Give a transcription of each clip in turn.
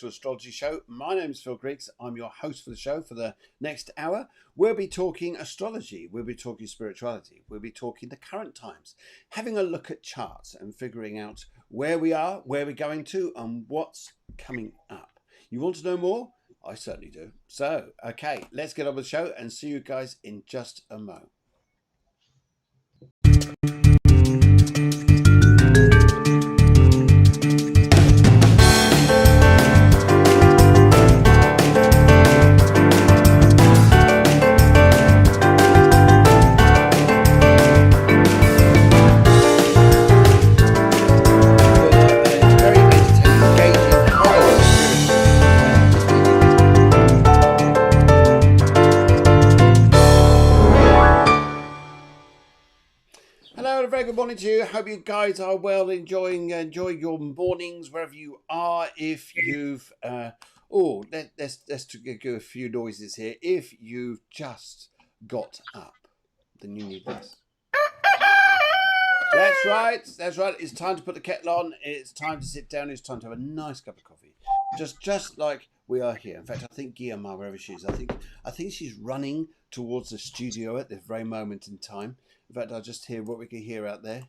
Astrology show. My name is Phil Griggs. I'm your host for the show for the next hour. We'll be talking astrology, we'll be talking spirituality, we'll be talking the current times, having a look at charts and figuring out where we are, where we're going to, and what's coming up. You want to know more? I certainly do. So, okay, let's get on with the show and see you guys in just a moment. Good morning to you. Hope you guys are well, enjoying your mornings wherever you are. If you've let's go a few noises here. If you've just got up, then you need this. That's right. It's time to put the kettle on. It's time to sit down. It's time to have a nice cup of coffee. Just like we are here. In fact, I think Guiomar, wherever she is, I think she's running towards the studio at this very moment in time. In fact, I'll just hear what we can hear out there.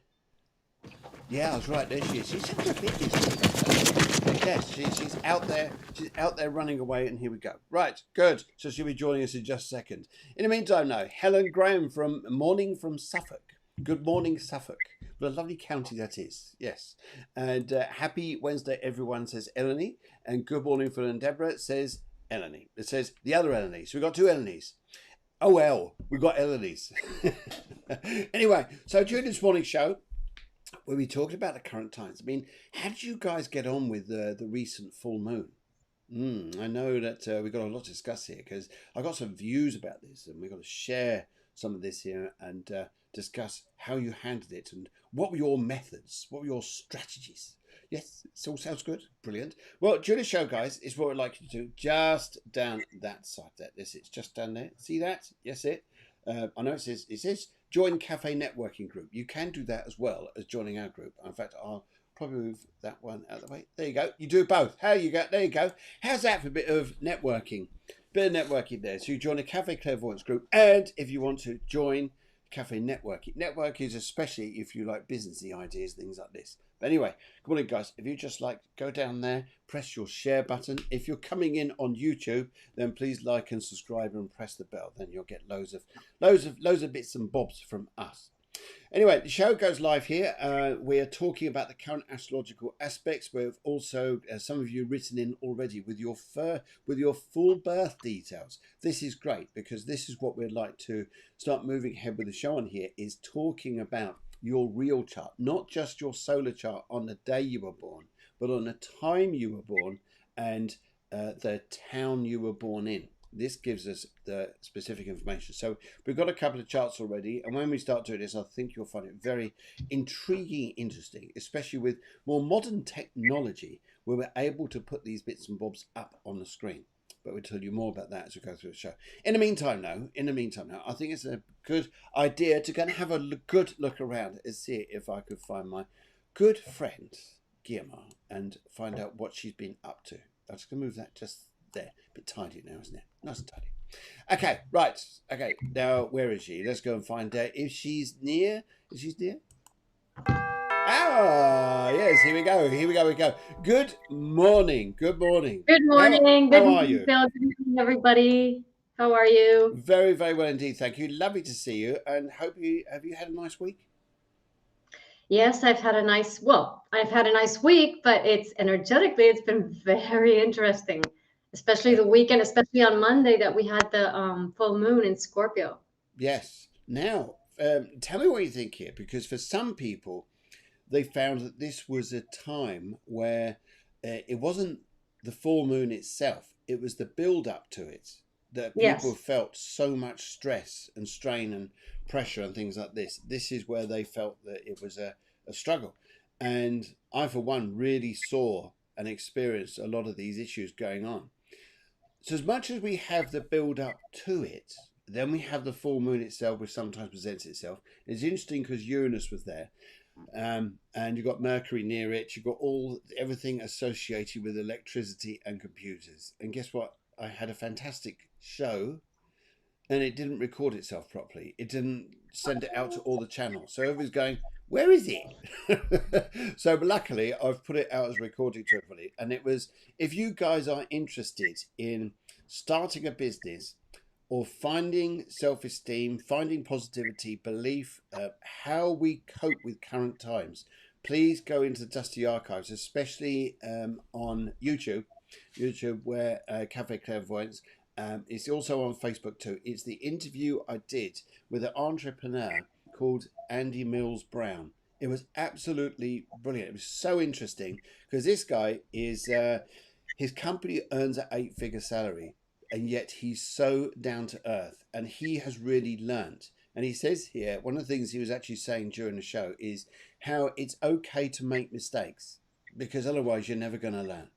Yeah, I was right. There she is. She's having a bit this. Yes, she's out there. She's out there running away, and here we go. Right, good. So she'll be joining us in just a second. In the meantime, now, Helen Graham from Suffolk. Good morning, Suffolk. What a lovely county that is. Yes. And happy Wednesday, everyone, says Eleni. And good morning, Phil and Deborah, says Eleni. It says the other Eleni. So we've got two Elenis. Oh, well, we've got Elenis. Anyway, so during this morning's show, we'll be talking about the current times. I mean, how did you guys get on with the recent full moon? I know that we've got a lot to discuss here because I got some views about this and we've got to share some of this here and discuss how you handled it and what were your methods, what were your strategies. Yes, it all sounds good. Brilliant. Well, during the show, guys, is what I'd like you to do just down that side there. This is just down there. See that? Yes, it. I know it says join Cafe Networking Group. You can do that as well as joining our group. In fact, I'll probably move that one out of the way. There you go. You do both. There you go. How's that for a bit of networking? Bit of networking there. So you join a Cafe Clairvoyance group. And if you want to join Cafe Networking. Network is especially if you like businessy ideas, things like this. But anyway, good morning, guys. If you just like go down there, press your share button. If you're coming in on YouTube, then please like and subscribe and press the bell. Then you'll get loads of bits and bobs from us. Anyway, the show goes live here. We're talking about the current astrological aspects. We've also, some of you written in already with your full birth details. This is great because this is what we'd like to start moving ahead with the show on here, is talking about your real chart, not just your solar chart on the day you were born, but on the time you were born and the town you were born in. This gives us the specific information. So we've got a couple of charts already. And when we start doing this, I think you'll find it very intriguing, interesting, especially with more modern technology where we're able to put these bits and bobs up on the screen. But we'll tell you more about that as we go through the show. In the meantime now, I think it's a good idea to kind of have a good look around and see if I could find my good friend, Guiomar, and find out what she's been up to. I'm just going to move that just there. A bit tidy now, isn't it? Nice and tidy. Okay, right. Okay, now where is she? Let's go and find out if she's near. Is she near? Ah, yes, here we go. Good morning. Good morning. Good morning. How are you? Good evening, everybody. How are you? Very, very well indeed. Thank you. Lovely to see you. And have you had a nice week? Yes, I've had a nice week, but it's been very interesting, especially the weekend, especially on Monday that we had the full moon in Scorpio. Yes. Now, tell me what you think here, because for some people, they found that this was a time where it wasn't the full moon itself, it was the build up to it. That people felt so much stress and strain and pressure and things like this. This is where they felt that it was a struggle. And I, for one, really saw and experienced a lot of these issues going on. So as much as we have the build up to it, then we have the full moon itself, which sometimes presents itself. It's interesting because Uranus was there. And you've got Mercury near it. You've got everything associated with electricity and computers. And guess what? I had a fantastic show, and it didn't record itself properly. It didn't send it out to all the channels. So everybody's going, where is it? So luckily, I've put it out as a recording to everybody. And it was, if you guys are interested in starting a business or finding self-esteem, finding positivity, belief, how we cope with current times, please go into the Dusty Archives, especially on YouTube, where Cafe Clairvoyance. It's also on Facebook too. It's the interview I did with an entrepreneur called Andy Mills Brown. It was absolutely brilliant. It was so interesting because this guy is, his company earns an 8-figure salary, and yet he's so down to earth, and he has really learnt. And he says here, one of the things he was actually saying during the show is how it's okay to make mistakes, because otherwise you're never going to learn.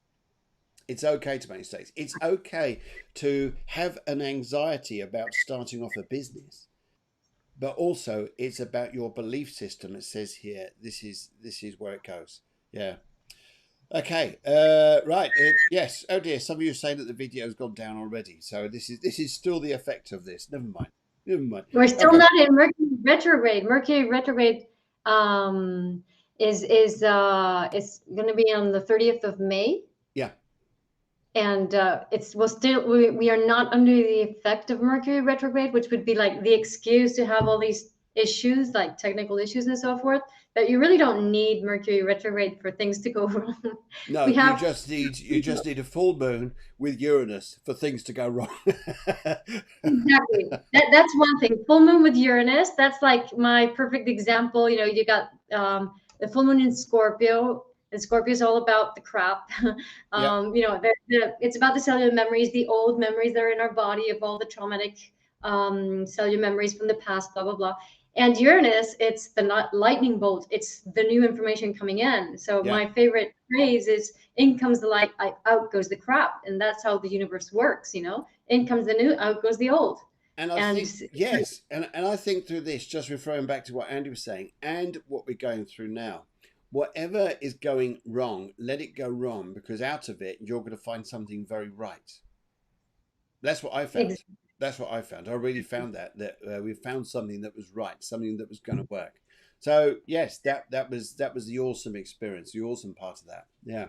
It's okay to make mistakes. It's okay to have an anxiety about starting off a business, but also it's about your belief system. It says here, this is where it goes. Yeah. Okay. Right. Yes. Oh dear. Some of you are saying that the video's gone down already. So this is still the effect of this. Never mind. Never mind. We're still Okay. not in Mercury retrograde. Mercury retrograde is going to be on the 30th of May. Yeah. And we are not under the effect of Mercury retrograde, which would be like the excuse to have all these issues, like technical issues and so forth. But you really don't need Mercury retrograde for things to go wrong. No, you just need a full moon with Uranus for things to go wrong. Exactly. That's one thing. Full moon with Uranus. That's like my perfect example. You know, you got the full moon in Scorpio. And Scorpio is all about the crap. You know, it's about the cellular memories, the old memories that are in our body of all the traumatic cellular memories from the past, blah, blah, blah. And Uranus, it's the lightning bolt. It's the new information coming in. So my favorite phrase is, in comes the light, out goes the crap. And that's how the universe works, you know. In comes the new, out goes the old. And I think, yes, and I think through this, just referring back to what Andy was saying and what we're going through now, whatever is going wrong, let it go wrong, because out of it, you're going to find something very right. That's what I found. Exactly. That's what I found. I really found that we found something that was right, something that was going to work. So yes, that was the awesome experience, the awesome part of that. Yeah.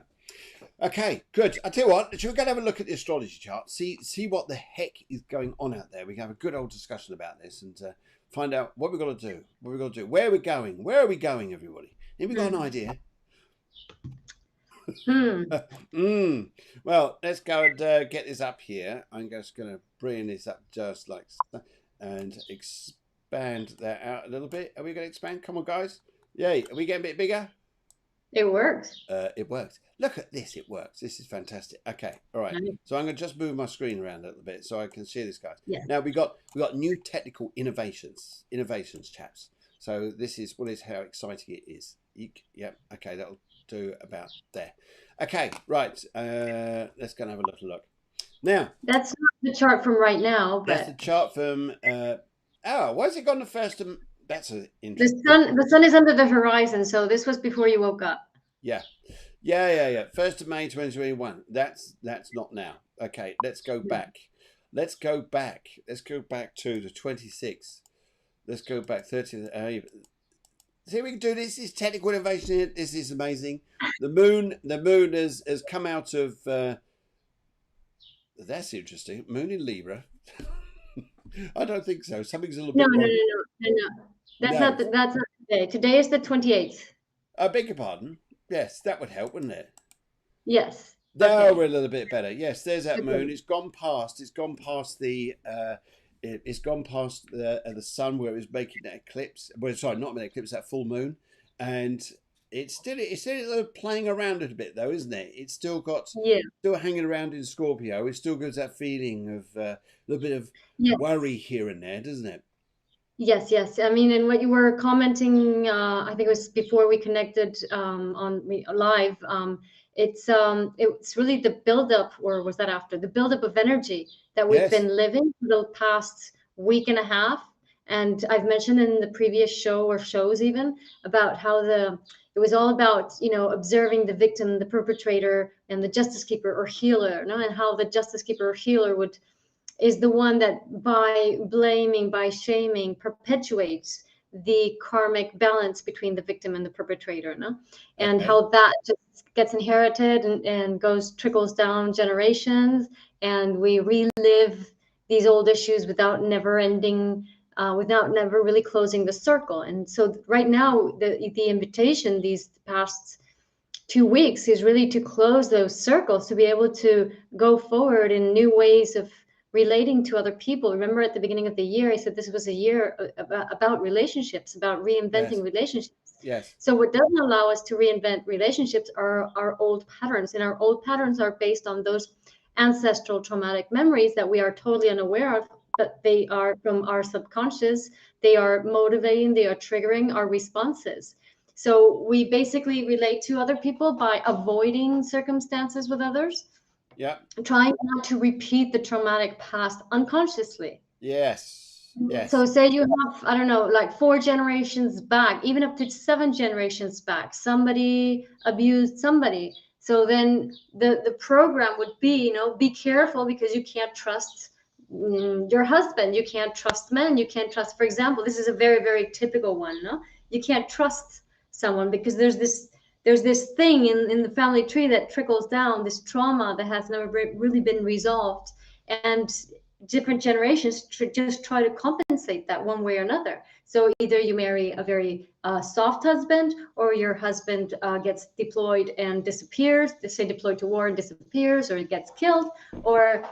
Okay, good. I tell you what, we're going to have a look at the astrology chart, see what the heck is going on out there. We can have a good old discussion about this and find out what we've got to do, where we're going, where are we going, everybody? Have we got an idea? Well, let's go and get this up here. I'm just going to bring this up just like so and expand that out a little bit. Are we going to expand? Come on, guys. Yay. Are we getting a bit bigger? It works. It works. Look at this. It works. This is fantastic. Okay. All right. So I'm going to just move my screen around a little bit so I can see this, guys. Yeah. Now we got new technical innovations, chaps. So this is how exciting it is. Yep. Okay, that'll do about there. Okay, right. Let's go and have a little look. Now, that's not the chart from right now. But that's the chart from. Why has it gone the first? That's an interesting. The sun is under the horizon, so this was before you woke up. Yeah. 1st of May 2021. That's not now. Okay, let's go back. Let's go back to the 26th. Let's go back 30th. See, we can do this. This is technical innovation here. This is amazing. The moon has come out of. That's interesting. Moon in Libra. I don't think so. Something's a little bit wrong. No. That's not today. Today is the 28th. I beg your pardon. Yes, that would help, wouldn't it? Yes. Now we're a little bit better. Yes, there's that moon. It's gone past the. It's gone past the sun where it was making that eclipse. Well, sorry, not an eclipse, that full moon, and it's still playing around it a bit though, isn't it? It's still still hanging around in Scorpio. It still gives that feeling of a little bit of worry here and there, doesn't it? Yes. I mean, and what you were commenting, I think it was before we connected on live. It's really the buildup, or was that after the buildup of energy that we've been living for the past week and a half, And I've mentioned in the previous show or shows even about how it was all about, observing the victim, the perpetrator, and the justice keeper or healer, no? And how the justice keeper or healer is the one that by blaming, by shaming, perpetuates the karmic balance between the victim and the perpetrator, no? And Okay. how that just gets inherited and trickles down generations, and we relive these old issues without never ending, without never really closing the circle. And so right now, the invitation these past 2 weeks is really to close those circles, to be able to go forward in new ways of relating to other people. Remember at the beginning of the year, I said this was a year about relationships, about reinventing Yes. relationships. Yes. So what doesn't allow us to reinvent relationships are our old patterns. And our old patterns are based on those ancestral traumatic memories that we are totally unaware of, but they are from our subconscious. They are motivating, they are triggering our responses. So we basically relate to other people by avoiding circumstances with others, Yeah. trying not to repeat the traumatic past unconsciously. Yes. So Yes. say you have, I don't know, like 4 generations back, even up to 7 generations back, somebody abused somebody. So then the program would be, be careful because you can't trust your husband. You can't trust men. You can't trust, for example, this is a very, very typical one, no? You can't trust someone because there's this thing in the family tree that trickles down, this trauma that has never really been resolved. And different generations just try to compensate that one way or another. So either you marry a very soft husband, or your husband gets deployed and disappears, they say deployed to war and disappears, or gets killed, or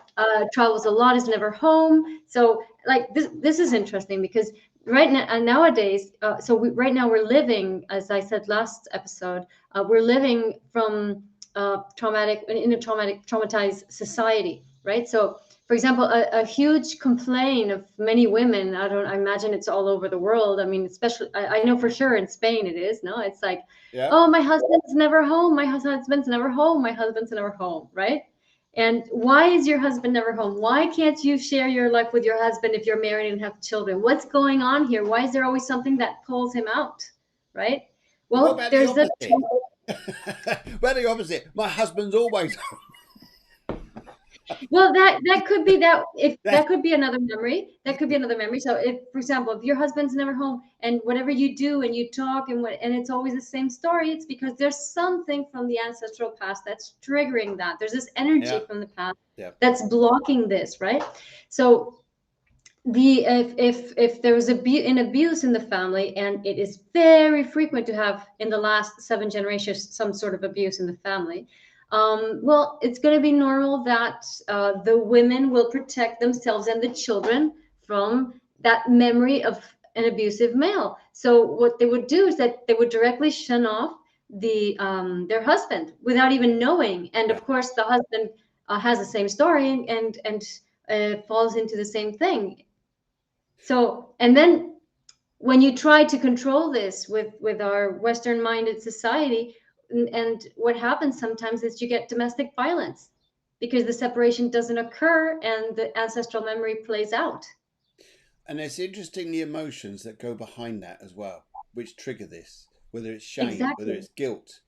travels a lot, is never home. So like this is interesting because right now nowadays, right now we're living, as I said last episode, we're living from traumatized society, right? So for example, a huge complaint of many women, I imagine it's all over the world. I mean, especially, I know for sure in Spain it is, no? It's like, Yeah. oh, my husband's never home. My husband's never home. My husband's never home, right? And why is your husband never home? Why can't you share your life with your husband if you're married and have children? What's going on here? Why is there always something that pulls him out, right? But what Well, about the there's the opposite? What about the opposite? My husband's always Well, that could be that if that. that could be another memory. That could be another memory. So if, for example, if your husband's never home and whatever you do and you talk and it's always the same story, it's because there's something from the ancestral past that's triggering that. There's this energy Yeah. from the past Yeah. that's blocking this, right? So if there was an abuse in the family, and it is very frequent to have in the last 7 generations some sort of abuse in the family, well, it's going to be normal that the women will protect themselves and the children from that memory of an abusive male. So what they would do is that they would directly shun off their husband without even knowing, and Yeah. of course the husband has the same story and falls into the same thing. So, and then when you try to control this with our Western minded society, and what happens sometimes is you get domestic violence because the separation doesn't occur and the ancestral memory plays out. And it's interesting the emotions that go behind that as well, which trigger this. Whether it's shame, whether Exactly. it's guilt,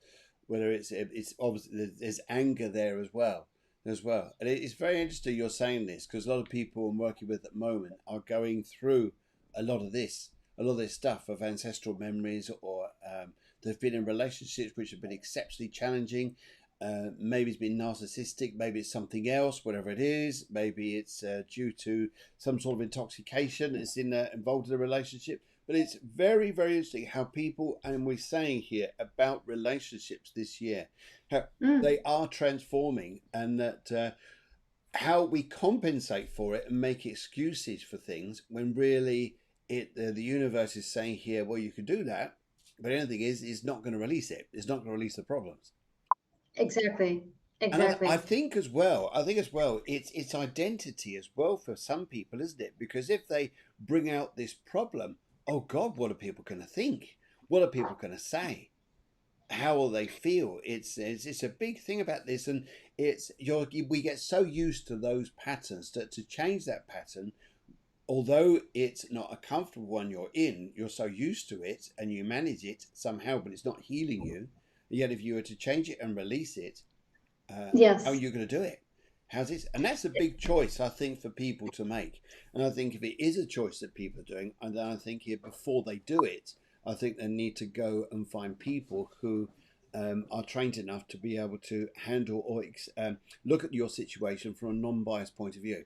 whether it's obviously there's anger there as well. And it's very interesting you're saying this because a lot of people I'm working with at the moment are going through a lot of this, a lot of this stuff of ancestral memories, or they've been in relationships which have been exceptionally challenging. Maybe it's been narcissistic, maybe it's something else, whatever it is. Maybe it's due to some sort of intoxication that's involved in a relationship. But it's very, very interesting how people, and we're saying here about relationships this year, how Mm, they are transforming, and that how we compensate for it and make excuses for things when really the universe is saying here, well, you can do that, but anything is not going to release it. It's not going to release the problems. exactly. And I Exactly. think as well, it's identity as well for some people, isn't it? Because if they bring out this problem, oh God, what are people going to think? What are people going to say? How will they feel? It's a big thing about this, and we get so used to those patterns that to change that pattern although it's not a comfortable one you're in, you're so used to it and you manage it somehow, but it's not healing you. Yet if you were to change it and release it, how are Yes. you going to do it? How's it? And that's a big choice, I think, for people to make. And I think if it is a choice that people are doing, and then I think here before they do it, I think they need to go and find people who are trained enough to be able to handle or look at your situation from a non-biased point of view.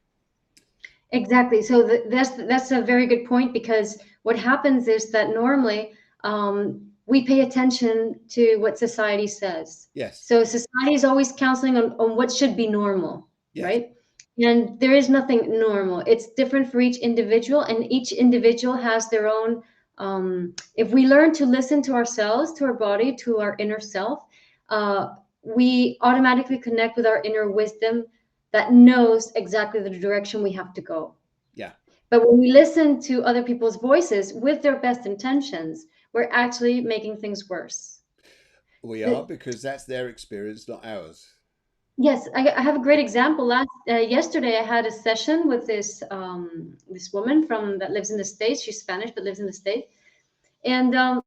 Exactly. So that's a very good point, because what happens is that normally we pay attention to what society says. Yes. So society is always counseling on what should be normal, Yes. right? And there is nothing normal. It's different for each individual, and each individual has their own. If we learn to listen to ourselves, to our body, to our inner self, we automatically connect with our inner wisdom that knows exactly the direction we have to go. Yeah. But when we listen to other people's voices with their best intentions, we're actually making things worse. We are, because that's their experience, not ours. Yes, I have a great example. Yesterday, I had a session with this woman from that lives in the States. She's Spanish but lives in the States, and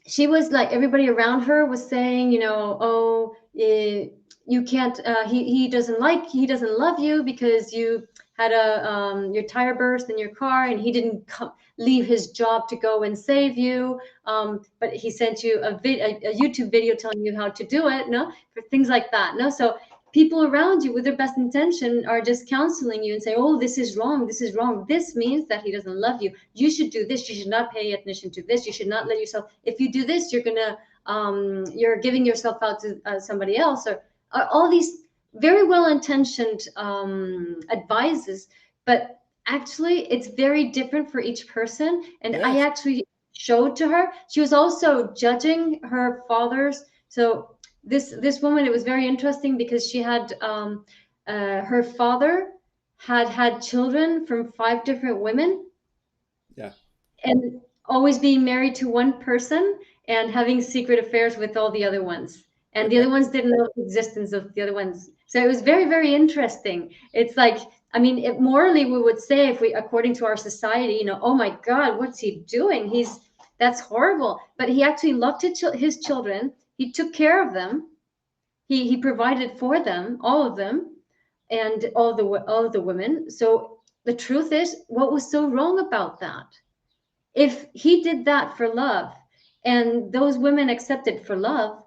she was like, everybody around her was saying, oh, you can't. He doesn't love you because you had your tire burst in your car, and he didn't leave his job to go and save you. But he sent you a YouTube video telling you how to do it. No, for things like that. No, so people around you with their best intention are just counseling you and say, oh, this is wrong, this is wrong, this means that he doesn't love you, you should do this, you should not pay attention to this, you should not let yourself, if you do this, you're giving yourself out to somebody else, or all these very well intentioned advices, but actually it's very different for each person. And I Yes. actually showed to her, she was also judging her father's. So this woman, it was very interesting because she had her father had children from 5 different women, Yeah. and always being married to one person and having secret affairs with all the other ones, and the Okay. other ones didn't know the existence of the other ones. So it was very, very interesting. It's like, I mean, morally we would say, if we, according to our society, oh my god, what's he doing, that's horrible. But he actually loved his children, he took care of them, he provided for them, all of them, and all of the women. So the truth is, what was so wrong about that? If he did that for love and those women accepted for love,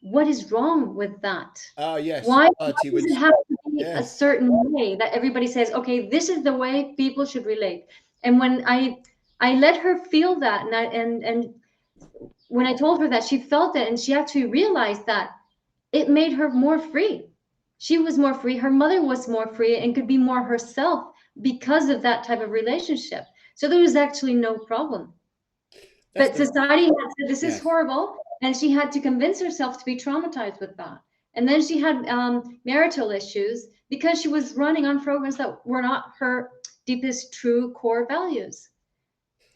what is wrong with that? Yes. Why Society does would. it have to be a Yes. certain way that everybody says, okay, this is the way people should relate? And when I let her feel that, and when I told her that, she felt it, and she actually realized that it made her more free. She was more free. Her mother was more free and could be more herself because of that type of relationship. So there was actually no problem. That's But the. society had said, this is Yes. horrible. And she had to convince herself to be traumatized with that. And then she had marital issues because she was running on programs that were not her deepest, true core values.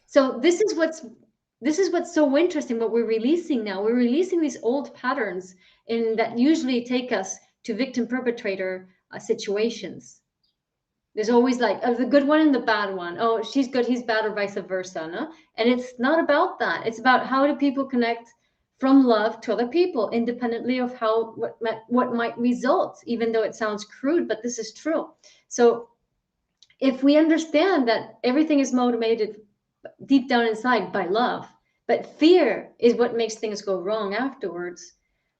So this is what's so interesting. What we're releasing now, we're releasing these old patterns in that usually take us to victim perpetrator situations. There's always like the good one and the bad one. Oh, she's good, he's bad, or vice versa. No, and it's not about that. It's about how do people connect from love to other people, independently of what might result. Even though it sounds crude, but this is true. So if we understand that everything is motivated deep down inside by love, but fear is what makes things go wrong afterwards,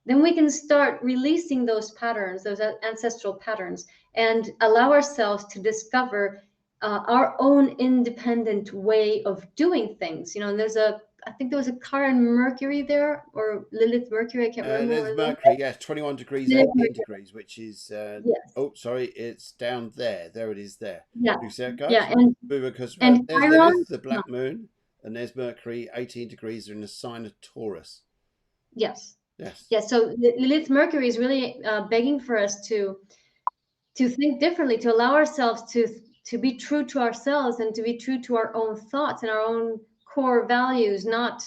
then we can start releasing those patterns, those ancestral patterns, and allow ourselves to discover our own independent way of doing things. And I think there was a car in Mercury there, or Lilith Mercury, I can't remember what There's it was. Mercury. Yes, 21 degrees, Lilith 18 Mercury. degrees, which is. Yes. Oh, sorry, it's down there. There it is. There. Yeah. You see that, Yeah. guys? Because And there's Chiron. Lilith, the black moon, and there's Mercury, 18 degrees. They're in the sign of Taurus. Yes. Yes. Yeah. So Lilith Mercury is really begging for us to think differently, to allow ourselves to be true to ourselves and to be true to our own thoughts and our own core values, not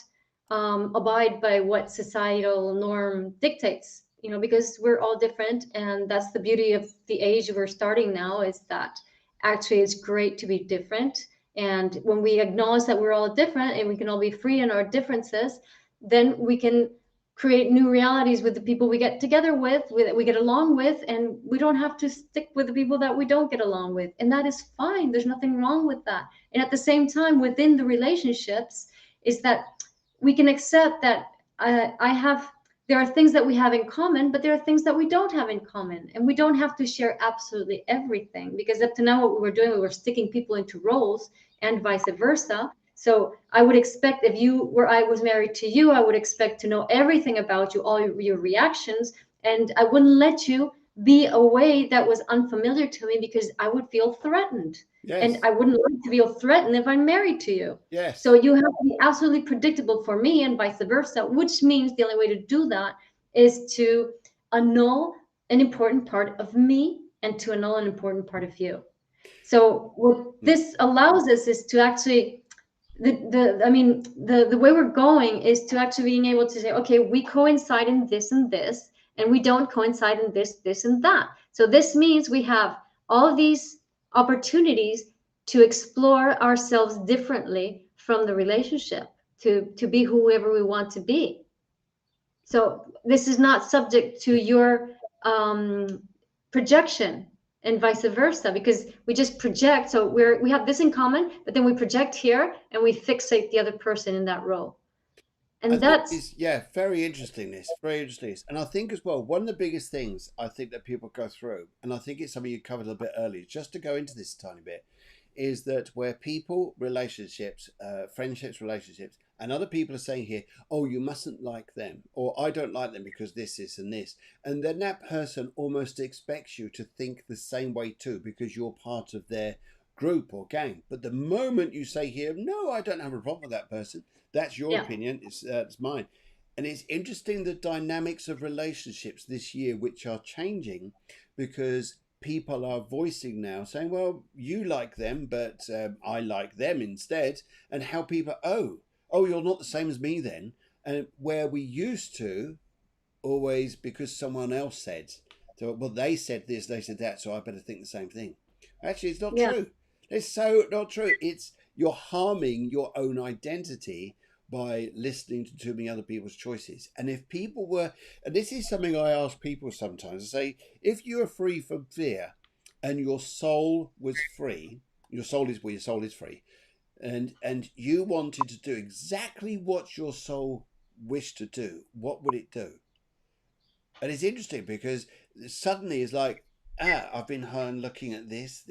abide by what societal norm dictates. Because we're all different, and that's the beauty of the age we're starting now, is that actually it's great to be different. And when we acknowledge that we're all different and we can all be free in our differences, then we can create new realities with the people we get together with we get along with, and we don't have to stick with the people that we don't get along with, and that is fine. There's nothing wrong with that. And at the same time, within the relationships, is that we can accept that I have there are things that we have in common, but there are things that we don't have in common, and we don't have to share absolutely everything, because up to now what we were doing, we were sticking people into roles, and vice versa. So I would expect, if I was married to you, I would expect to know everything about you, all your reactions, and I wouldn't let you be a way that was unfamiliar to me, because I would feel threatened. And Yes. I wouldn't like to feel threatened if I'm married to you. So Yes. you have to be absolutely predictable for me, and vice versa, which means the only way to do that is to annul an important part of me and to annul an important part of you. So what Mm. this allows us is to actually the way we're going is to actually being able to say, okay, we coincide in this and this, and we don't coincide in this and that. So this means we have all of these opportunities to explore ourselves differently from the relationship, to be whoever we want to be. So this is not subject to your projection, and vice versa, because we just project. So we have this in common, but then we project here and we fixate the other person in that role. I And think that's it's, yeah, very interesting. This very interesting. And I think as well, one of the biggest things I think that people go through, and I think it's something you covered a bit earlier, just to go into this a tiny bit, is that where people, relationships, friendships, relationships, and other people are saying here, oh, you mustn't like them, or I don't like them because this, and this. And then that person almost expects you to think the same way too, because you're part of their group or gang. But the moment you say here, no, I don't have a problem with that person, that's your yeah, opinion, it's mine. And it's interesting the dynamics of relationships this year, which are changing because people are voicing now saying, well, you like them, but I like them instead. And how people, oh, you're not the same as me then. And where we used to always, because someone else said, so, well, they said this, they said that, so I better think the same thing. Actually, it's not yeah, true. It's so not true. It's you're harming your own identity by listening to too many other people's choices. And if people were, and this is something I ask people sometimes, I say, if you are free from fear and your soul was free, your soul is where your soul is free, and you wanted to do exactly what your soul wished to do, what would it do? And it's interesting because suddenly it's like, I've been looking at this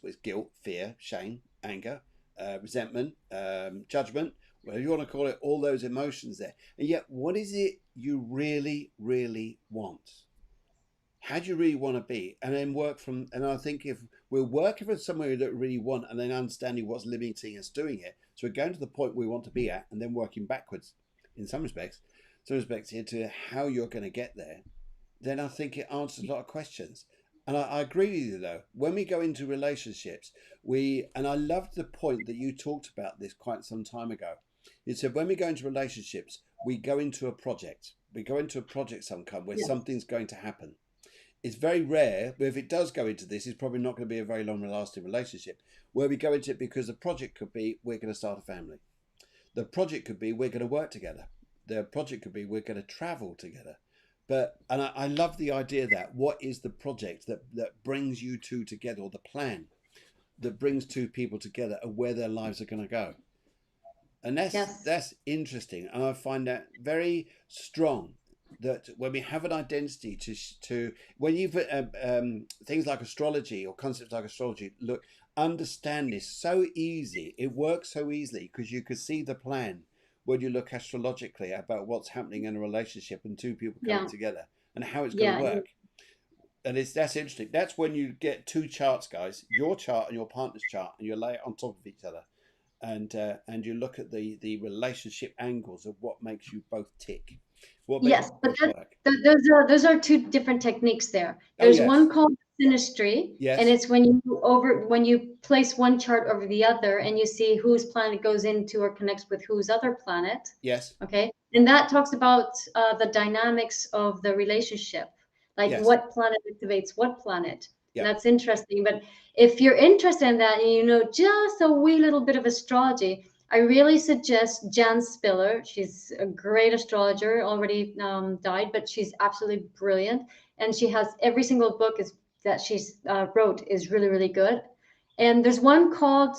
with guilt, fear, shame, anger, resentment, judgment, whatever you want to call it, all those emotions there. And yet, what is it you really, really want? How do you really want to be? And then work from, and I think if we're working from somewhere we don't really want and then understanding what's limiting us doing it, so we're going to the point we want to be at and then working backwards in some respects here to how you're going to get there, then I think it answers a lot of questions. And I agree with you though. When we go into relationships, and I loved the point that you talked about this quite some time ago. You said when we go into relationships, we go into a project. We go into a project some kind where yeah, something's going to happen. It's very rare, but if it does go into this, it's probably not going to be a very long lasting relationship. Where we go into it because the project could be we're going to start a family. The project could be we're going to work together. The project could be we're going to travel together. But and I love the idea that what is the project that brings you two together, or the plan that brings two people together, and where their lives are going to go. And yes, that's interesting, and I find that very strong. That when we have an identity to when you've things like astrology or concepts like astrology, look, understand is so easy. It works so easily because you can see the plan when you look astrologically about what's happening in a relationship and two people coming yeah, together and how it's going to yeah, work. And that's interesting. That's when you get two charts, guys, your chart and your partner's chart, and you lay it on top of each other, and you look at the relationship angles of what makes you both tick, what makes yes. you But both work. those are two different techniques there. Oh There's one yes, called synastry, and yes, it's when you place one chart over the other and you see whose planet goes into or connects with whose other planet. yes, Okay, and that talks about the dynamics of the relationship, like yes, what planet activates what planet. Yeah. That's interesting. But if you're interested in that and you know just a wee little bit of astrology, I really suggest Jan Spiller. She's a great astrologer, already died, but she's absolutely brilliant. And she has every single book that she's wrote is really, really good. And there's one called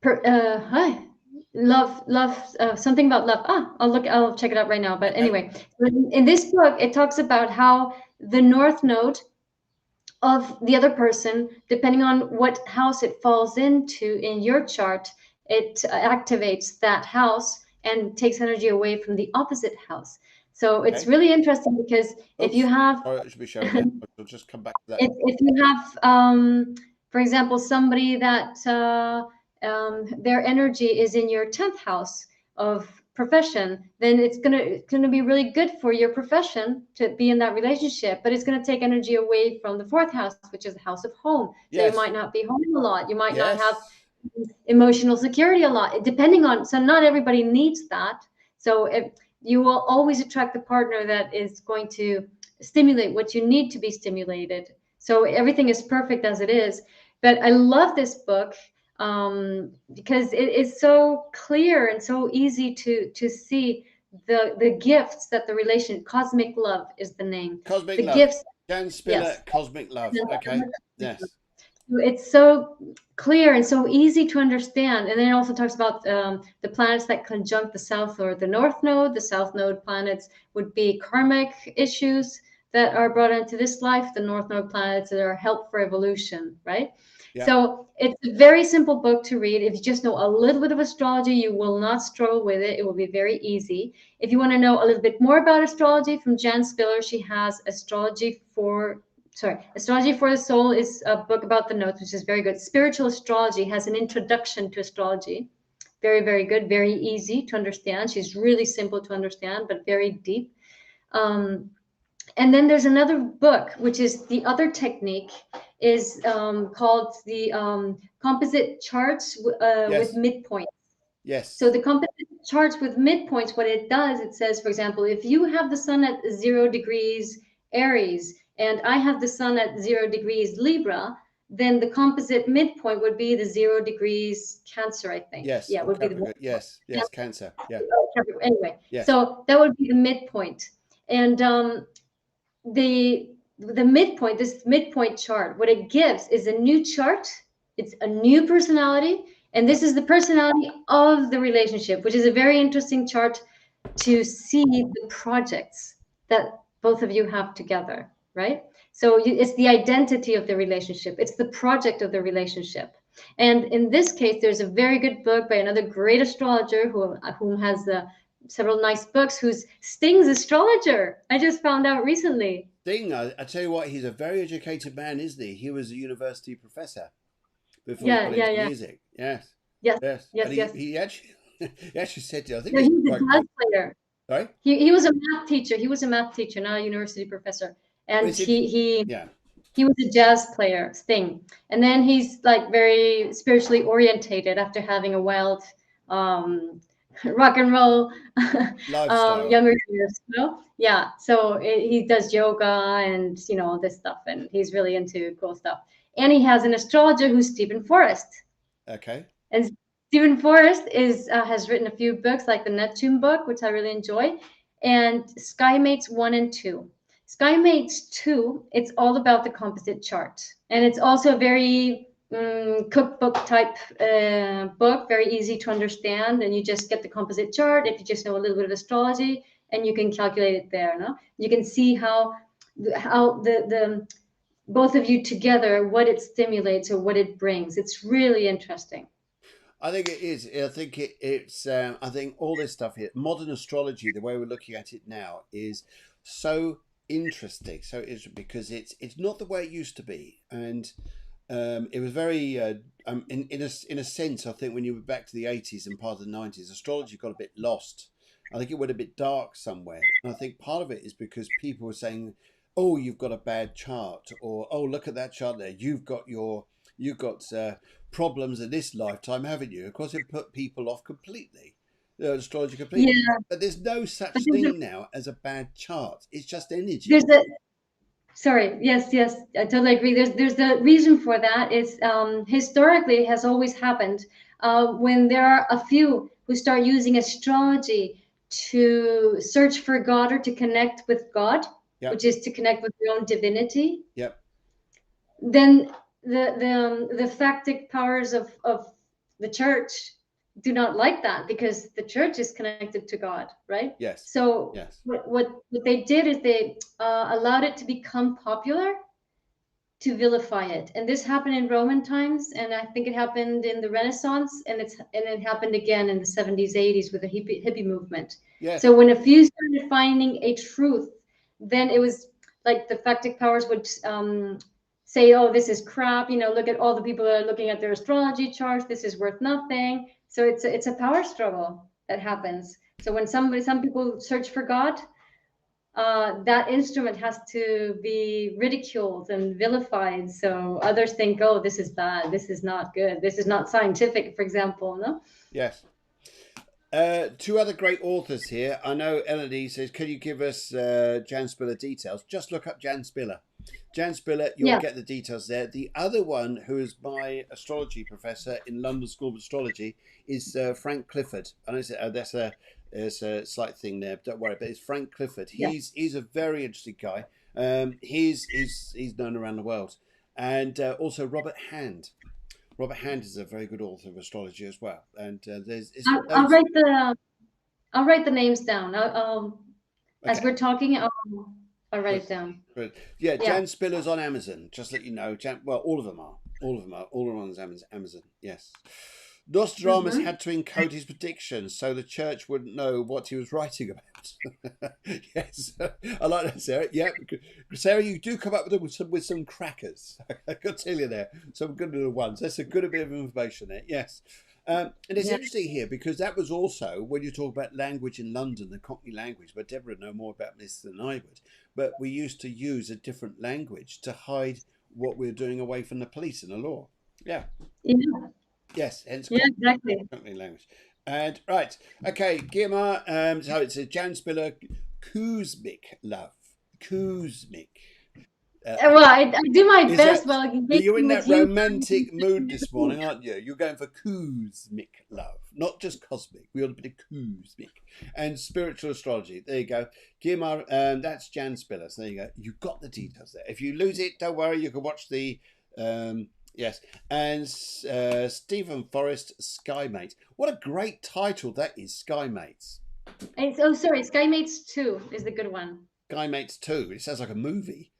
hi, love, something about love. I'll check it out right now. But anyway, in this book, it talks about how the North Node of the other person, depending on what house it falls into in your chart, it activates that house and takes energy away from the opposite house. So it's really interesting because if you have, sorry, I should be showing that. I'll just come back to that. if you have, for example, somebody that their energy is in your 10th house of profession, then it's gonna be really good for your profession to be in that relationship, but it's gonna take energy away from the 4th house, which is the house of home. So you might not be home a lot. You might not have emotional security a lot, depending on. So not everybody needs that. So you will always attract the partner that is going to stimulate what you need to be stimulated. So everything is perfect as it is. But I love this book because it is so clear and so easy to see the gifts that the cosmic love is the name. Cosmic the love. Gifts. Jan Spiller, Yes. Cosmic Love. Okay. Yes. It's so clear and so easy to understand. And then it also talks about the planets that conjunct the south or the north node. The south node planets would be karmic issues that are brought into this life. The north node planets that are help for evolution, right? Yeah. So it's a very simple book to read. If you just know a little bit of astrology, you will not struggle with it. It will be very easy. If you want to know a little bit more about astrology, from Jan Spiller, she has Astrology for the Soul is a book about the notes, which is very good. Spiritual Astrology has an introduction to astrology. Very, very good, very easy to understand. She's really simple to understand, but very deep. And then there's another book, which is the other technique, is called the composite charts with midpoints. Yes. So the composite charts with midpoints, what it does, it says, for example, if you have the sun at 0 degrees Aries, and I have the sun at 0 degrees Libra, then the composite midpoint would be the 0 degrees Cancer, I think. Yes. Yeah, would be the midpoint. Yes. Cancer. Yeah. Anyway, yes. So that would be the midpoint. And the midpoint, this midpoint chart, what it gives is a new chart. It's a new personality. And this is the personality of the relationship, which is a very interesting chart to see the projects that both of you have together, right? So it's the identity of the relationship. It's the project of the relationship. And in this case, there's a very good book by another great astrologer who has several nice books, who's Sting's astrologer. I just found out recently. Sting, I tell you what, he's a very educated man, isn't he? He was a university professor before he got into music. Yes. He actually said to, I think he was a jazz player. Sorry? He was a math teacher. He was a math teacher, not a university professor. And he was a jazz player, Sting. And then he's like very spiritually orientated after having a wild rock and roll younger years, you know? Yeah. So he does yoga and all this stuff, and he's really into cool stuff. And he has an astrologer who's Stephen Forrest. Okay. And Stephen Forrest has written a few books, like the Neptune book, which I really enjoy, and Skymates 1 and 2. Skymates 2, it's all about the composite chart. And it's also a very cookbook type book, very easy to understand. And you just get the composite chart if you just know a little bit of astrology, and you can calculate it there. No? You can see how the both of you together, what it stimulates or what it brings. It's really interesting. I think it is. I think it's. I think all this stuff here, modern astrology, the way we're looking at it now, is so interesting. So it's because it's not the way it used to be, and it was very. In a sense, I think when you were back to the 80s and part of the 90s, astrology got a bit lost. I think it went a bit dark somewhere, and I think part of it is because people were saying, "Oh, you've got a bad chart," or "Oh, look at that chart there. You've got problems in this lifetime, haven't you?" Of course, it put people off completely, astrology completely. Yeah. But there's no such thing now as a bad chart. It's just energy. Sorry. Yes, yes, I totally agree. There's the reason for that. It's historically it has always happened when there are a few who start using astrology to search for God or to connect with God, Yep. which is to connect with your own divinity. Yep. Then the factic powers of the church do not like that because the church is connected to God, right? Yes. So Yes. what they did is they allowed it to become popular to vilify it, and this happened in Roman times, and I think it happened in the Renaissance, and it happened again in the 70s, 80s with the hippie movement. Yes. So when a few started finding a truth, then it was like the factic powers would say, "Oh, this is crap. You know, look at all the people that are looking at their astrology charts. This is worth nothing." So it's a power struggle that happens. So when some people search for God, that instrument has to be ridiculed and vilified. So others think, oh, this is bad. This is not good. This is not scientific, for example. No. Yes. Two other great authors here. I know Elodie says, can you give us Jan Spiller details? Just look up Jan Spiller. Jan Spiller, you'll Yeah. get the details there. The other one, who is my astrology professor in London School of Astrology, is Frank Clifford. I know that's a slight thing there. Don't worry, but it's Frank Clifford. Yeah. He's a very interesting guy. He's known around the world, and also Robert Hand. Robert Hand is a very good author of astrology as well. And I'll write the names down. As okay. we're talking, I'll write it down. But yeah, Yeah. Jan Spiller's on Amazon. Just let you know. Well, all of them are. All of them are. All are on Amazon. Yes. Nostradamus Mm-hmm. had to encode his predictions so the church wouldn't know what he was writing about. Yes, I like that, Sarah. Yeah, Sarah, you do come up with some crackers. I can tell you there, some good little ones. That's a good bit of information there. Yes. And it's Yeah. interesting here because that was also when you talk about language in London, the Cockney language, but Deborah would know more about this than I would. But we used to use a different language to hide what we were doing away from the police and the law. Yeah. Yeah. Yes, hence Yeah. Exactly. Cockney language. And right, okay, Guiomar. So it's a Jan Spiller, Kuzmik love, Kuzmik. Well, I do my Is best that while you're in engaging with that you. romantic mood this morning, aren't you? You're going for Kuzmik love, not just cosmic. We want a bit of Kuzmik and spiritual astrology. There you go, Guiomar. That's Jan Spiller. So there you go. You've got the details there. If you lose it, don't worry. You can watch the. Yes, and Stephen Forrest, Skymate. What a great title that is, Skymates. Oh, sorry, Skymates 2 is the good one. Skymates 2. It sounds like a movie,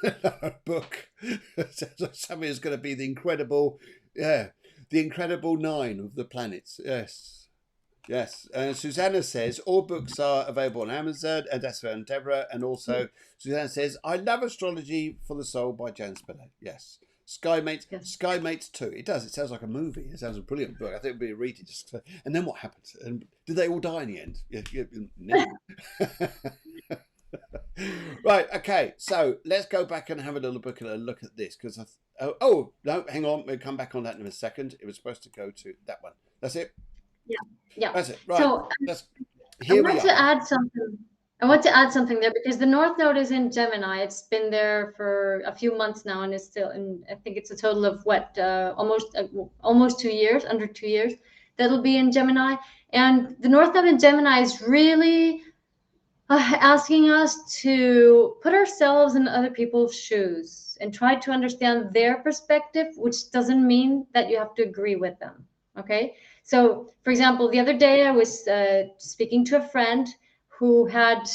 a book. It sounds like something is going to be the incredible, the incredible nine of the planets. Yes. Yes, Susanna says all books are available on Amazon, and that's for Deborah. And also, Susanna says, I love Astrology for the Soul by Jan Spiller. Yes. Skymates, Yes. Skymates 2. It does. It sounds like a movie. It sounds a brilliant book. I think it'd be a read it. Just and then what happens? And did they all die in the end? No. Right. Okay. So let's go back and have a little look at this because oh no, hang on. We'll come back on that in a second. It was supposed to go to that one. That's it. Yeah. Yeah. That's it. Right. So Here we I want to are. add something. I want to add something there because the North Node is in Gemini. It's been there for a few months now, and it's still. And I think it's a total of what almost 2 years, under 2 years. That'll be in Gemini, and the North Node in Gemini is really asking us to put ourselves in other people's shoes and try to understand their perspective, which doesn't mean that you have to agree with them. Okay. So, for example, the other day I was speaking to a friend who had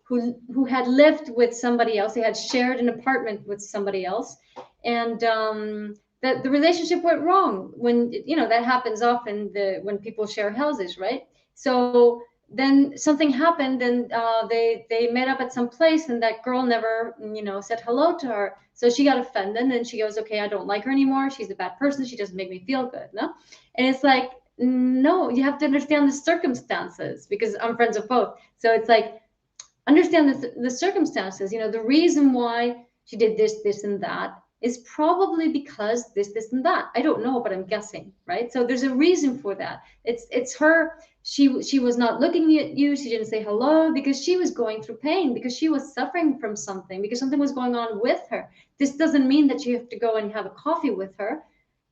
who had lived with somebody else. They had shared an apartment with somebody else, and the relationship went wrong. When that happens often, when people share houses, right? So then something happened, and they met up at some place, and that girl never said hello to her. So she got offended, and she goes, okay, I don't like her anymore. She's a bad person. She doesn't make me feel good. No. And it's like, no, you have to understand the circumstances, because I'm friends with both. So it's like, understand the circumstances, the reason why she did this and that. is probably because this, and that. I don't know, but I'm guessing, right? So there's a reason for that. It's her. She was not looking at you. She didn't say hello because she was going through pain, because she was suffering from something, because something was going on with her. This doesn't mean that you have to go and have a coffee with her,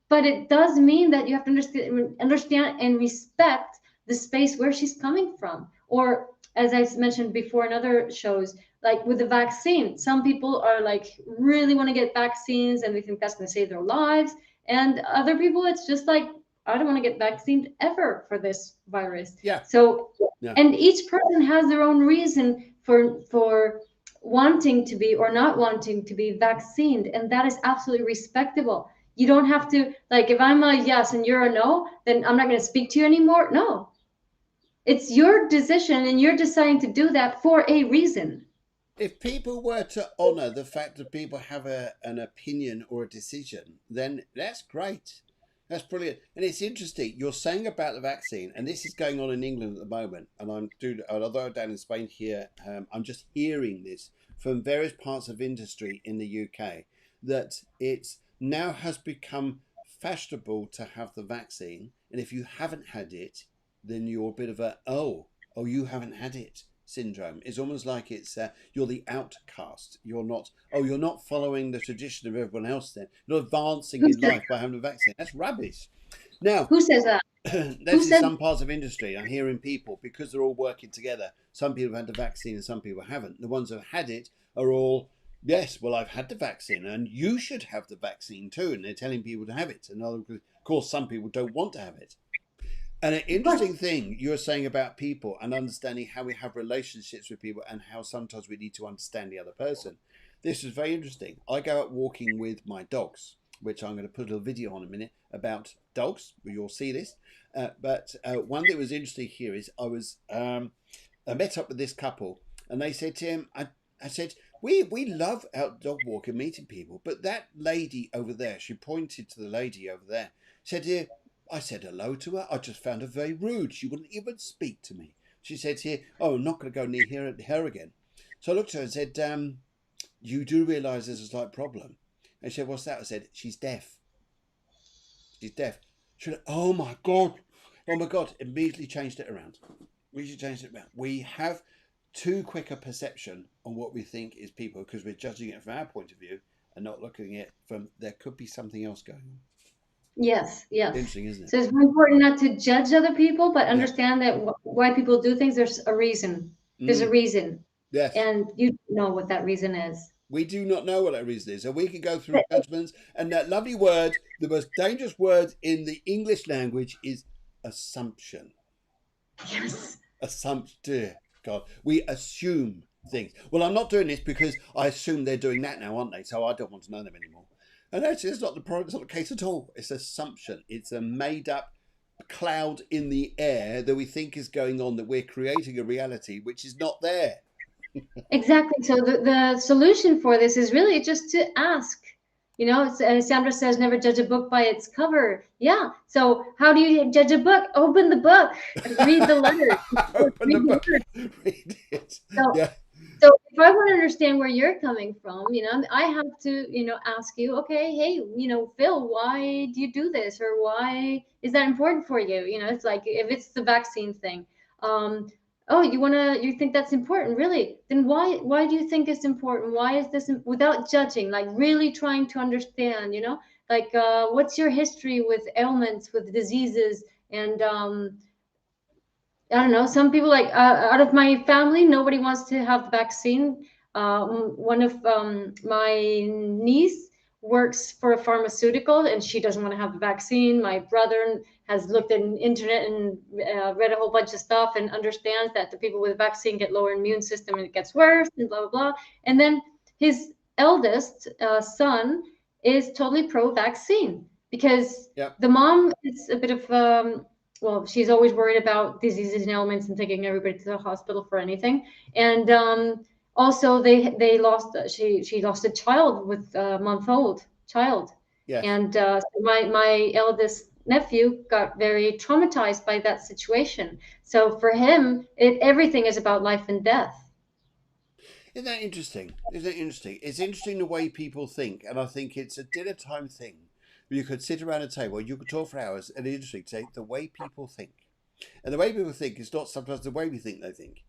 but it does mean that you have to understand and respect the space where she's coming from. Or, as I mentioned before in other shows, like with the vaccine, some people are like really want to get vaccines and they think that's going to save their lives, and other people it's just like, I don't want to get vaccinated ever for this virus. Yeah. So, Yeah. and each person has their own reason for wanting to be or not wanting to be vaccinated, and that is absolutely respectable. You don't have to, like, if I'm a yes and you're a no, then I'm not going to speak to you anymore. No, it's your decision and you're deciding to do that for a reason. If people were to honour the fact that people have an opinion or a decision, then that's great. That's brilliant. And it's interesting. You're saying about the vaccine, and this is going on in England at the moment. And although I'm down in Spain here, I'm just hearing this from various parts of industry in the UK, that it's now has become fashionable to have the vaccine. And if you haven't had it, then you're a bit of a, oh, you haven't had it syndrome. It's almost like it's you're the outcast. You're not following the tradition of everyone else. Then you're not advancing Who in says, life by having a vaccine. That's rubbish. Now, who says that? Who that's in says? some parts of industry. I'm hearing people, because they're all working together. Some people have had the vaccine and some people haven't. The ones that have had it are all, yes, well, I've had the vaccine and you should have the vaccine too. And they're telling people to have it. And of course, some people don't want to have it. And an interesting thing you were saying about people and understanding how we have relationships with people and how sometimes we need to understand the other person. This is very interesting. I go out walking with my dogs, which I'm going to put a little video on in a minute about dogs. You'll see this. But one thing that was interesting here is I met up with this couple and they said to him, I said, we love out dog walking, meeting people. But that lady over there, she pointed to the lady over there, said, here, I said hello to her. I just found her very rude. She wouldn't even speak to me. She said here, oh, I'm not going to go near her again. So I looked at her and said, you do realise there's a slight problem. And she said, what's that? I said, she's deaf. She's deaf. She said, oh my God. Immediately changed it around. We have too quick a perception on what we think is people because we're judging it from our point of view and not looking at it from, there could be something else going on. Yes. Interesting, isn't it? So it's very important not to judge other people, but understand that why people do things, there's a reason. There's a reason. Yes. And you know what that reason is. We do not know what that reason is. So we can go through judgments. And that lovely word, the most dangerous word in the English language is assumption. Yes. Assumption. Dear God. We assume things. Well, I'm not doing this because I assume they're doing that now, aren't they? So I don't want to know them anymore. And actually, it's not the case at all. It's assumption. It's a made-up cloud in the air that we think is going on, that we're creating a reality which is not there. Exactly. So the solution for this is really just to ask. You know, Sandra says, never judge a book by its cover. Yeah. So how do you judge a book? Open the book. Read the letter. Open the book. Read it. So if I want to understand where you're coming from, you know, I have to, you know, ask you, okay, hey, you know, Phil, why do you do this? Or why is that important for you? You know, it's like, if it's the vaccine thing, oh, you think that's important, really? Then why do you think it's important? Why is this, without judging, like really trying to understand, you know, like, what's your history with ailments, with diseases? And, I don't know. Some people, like, out of my family, nobody wants to have the vaccine. One of my niece works for a pharmaceutical, and she doesn't want to have the vaccine. My brother has looked at the internet and read a whole bunch of stuff and understands that the people with the vaccine get lower immune system and it gets worse and blah blah blah. And then his eldest son is totally pro-vaccine because the mom is a bit of well, she's always worried about diseases and ailments and taking everybody to the hospital for anything. And also, they lost she lost a child with a month-old child. Yes. And my eldest nephew got very traumatized by that situation. So for him, everything is about life and death. Isn't that interesting? Isn't that interesting? It's interesting the way people think, and I think it's a dinner time thing. You could sit around a table, you could talk for hours, and it's interesting to say the way people think. And the way people think is not sometimes the way we think they think.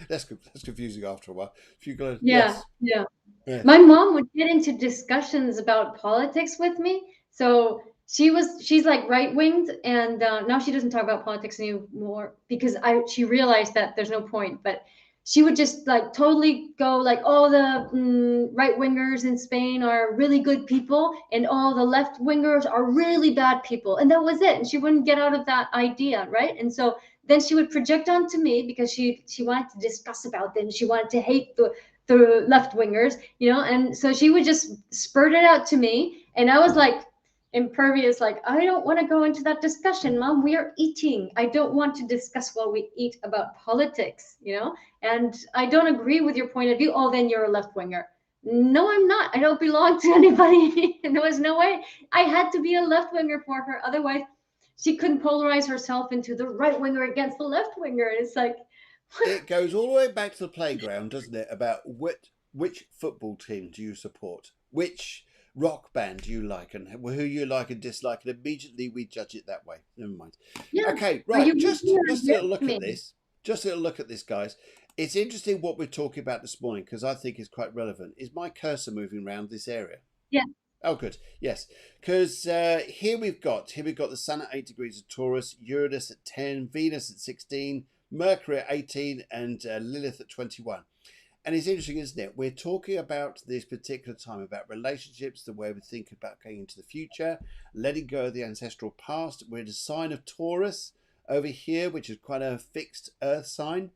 That's confusing after a while. If you go, Yeah, yes, yeah. yes, My mom would get into discussions about politics with me. So she's like right winged, and now she doesn't talk about politics anymore because she realized that there's no point. But she would just like totally go like all the right wingers in Spain are really good people, and all the left wingers are really bad people, and that was it. And she wouldn't get out of that idea, right? And so then she would project onto me because she wanted to discuss about them. She wanted to hate the left wingers, and so she would just spurt it out to me, and I was like impervious, like, I don't want to go into that discussion, Mom. We are eating. I don't want to discuss while we eat about politics. And I don't agree with your point of view. Oh, then you're a left winger. No, I'm not. I don't belong to anybody. And there was no way. I had to be a left winger for her, otherwise she couldn't polarize herself into the right winger against the left winger. And it's like, it goes all the way back to the playground, doesn't it? About which football team do you support? Which rock band do you like, and who you like and dislike? And immediately we judge it that way. Never mind. yeah, Okay, are you right. Just with me or a little look against at me? this. Just a little look at this, guys. It's interesting what we're talking about this morning because I think it's quite relevant. Is my cursor moving around this area? Yeah. Oh, good. Yes, because here we've got the Sun at 8 degrees of Taurus, Uranus at 10, Venus at 16, Mercury at 18, and Lilith at 21. And it's interesting, isn't it? We're talking about this particular time about relationships, the way we think about going into the future, letting go of the ancestral past. We're in a sign of Taurus over here, which is quite a fixed earth sign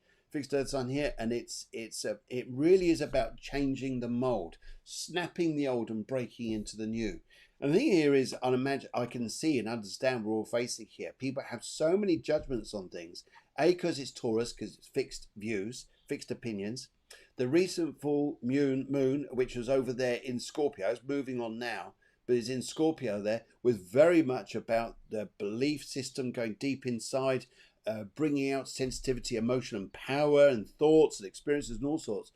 here, and it really is about changing the mold, snapping the old and breaking into the new. And the thing here is, I can see and understand we're all facing here. People have so many judgments on things. A, because it's Taurus, because it's fixed views, fixed opinions. The recent full moon, which was over there in Scorpio, is moving on now, but is in Scorpio there, was very much about the belief system going deep inside, bringing out sensitivity, emotion, and power, and thoughts and experiences and all sorts.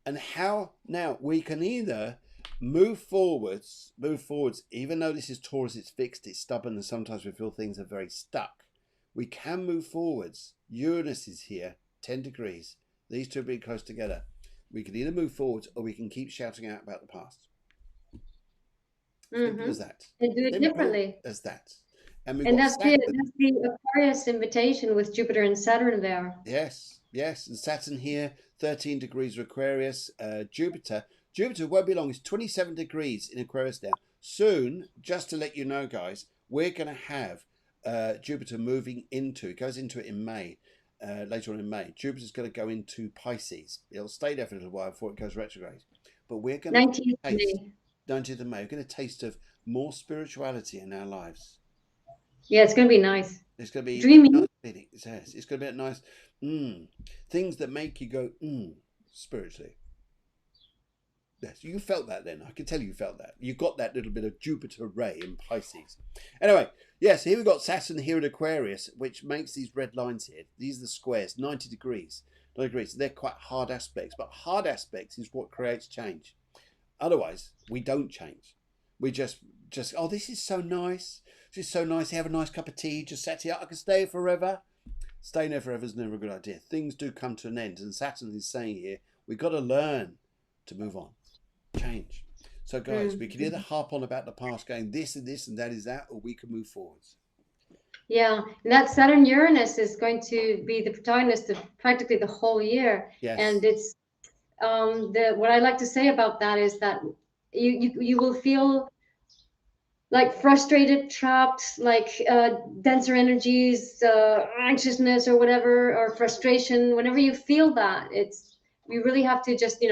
And how now we can either move forwards, even though this is Taurus, it's fixed, it's stubborn, and sometimes we feel things are very stuck. We can move forwards. Uranus is here, 10 degrees. These two are being close together. We can either move forwards or we can keep shouting out about the past. Simple as that. And do it differently. As that. And that's the Aquarius invitation with Jupiter and Saturn there. Yes. And Saturn here, 13 degrees of Aquarius. Jupiter won't be long. It's 27 degrees in Aquarius now. Soon, just to let you know, guys, we're going to have Jupiter moving into, it goes into it in May, later on in May. Jupiter's going to go into Pisces. It'll stay there for a little while before it goes retrograde. But we're going to 19th of May. We're going to taste of more spirituality in our lives. Yeah, it's going to be nice. It's going to be dreamy. Nice. It's going to be a nice things that make you go spiritually. Yes, you felt that then. I can tell you felt that. You got that little bit of Jupiter ray in Pisces. Anyway, yes, here we've got Saturn here in Aquarius, which makes these red lines here. These are the squares, 90 degrees. 90 degrees. They're quite hard aspects, but hard aspects is what creates change. Otherwise, we don't change. We just oh, this is so nice. This is so nice. You have a nice cup of tea. Just sat here. I can stay here forever. Staying there forever is never a good idea. Things do come to an end. And Saturn is saying here, we've got to learn to move on. Change. So guys, we can either harp on about the past going this and this and that is that, or we can move forwards. Yeah, and that Saturn Uranus is going to be the protagonist of practically the whole year. Yes. And it's what I like to say about that is that you will feel like frustrated, trapped, like denser energies, anxiousness or whatever, or frustration. Whenever you feel that, we really have to just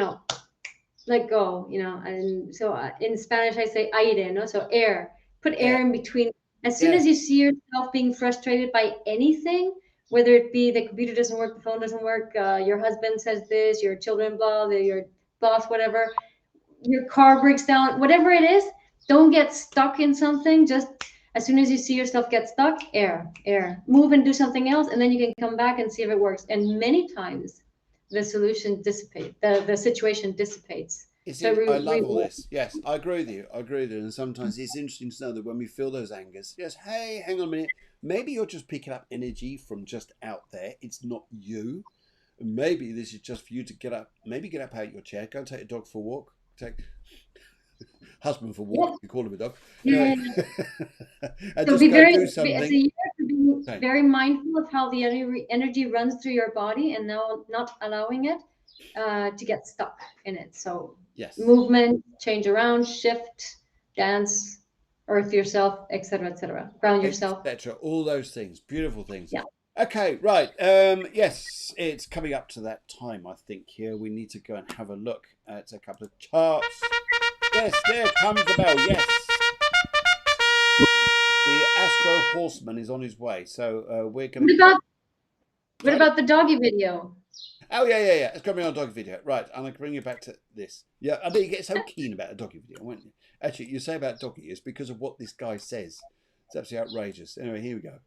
let go, and so in Spanish I say aire, no? So air, put air in between. As soon as you see yourself being frustrated by anything, whether it be the computer doesn't work, the phone doesn't work, your husband says this, your children blah, your boss whatever, your car breaks down, whatever it is, don't get stuck in something. Just as soon as you see yourself get stuck, air, move and do something else, and then you can come back and see if it works. And many times the solution dissipates, the situation dissipates. I love all this. Yes, I agree with you. And sometimes it's interesting to know that when we feel those angers, yes, hey, hang on a minute. Maybe you're just picking up energy from just out there. It's not you. Maybe this is just for you to get up. Maybe get up out of your chair. Go take a dog for a walk. Take husband for a walk. You call him a dog. Yeah. And so just be go very, do something. as a year, to be very mindful of how the energy runs through your body, and now not allowing it to get stuck in it. So yes, movement, change around, shift, dance, earth yourself, etc., ground yourself, etc. All those things, beautiful things. Yeah. Okay, right. Yes, it's coming up to that time. I think here we need to go and have a look at a couple of charts. Yes, there comes the bell. Yes, the Astro Horseman is on his way. So we're going to. What about the doggy video? Oh, yeah. It's coming on a doggy video. Right, I'm going to bring you back to this. Yeah, I know you get so keen about a doggy video, won't you? Actually, you say about doggy is because of what this guy says. It's absolutely outrageous. Anyway, here we go.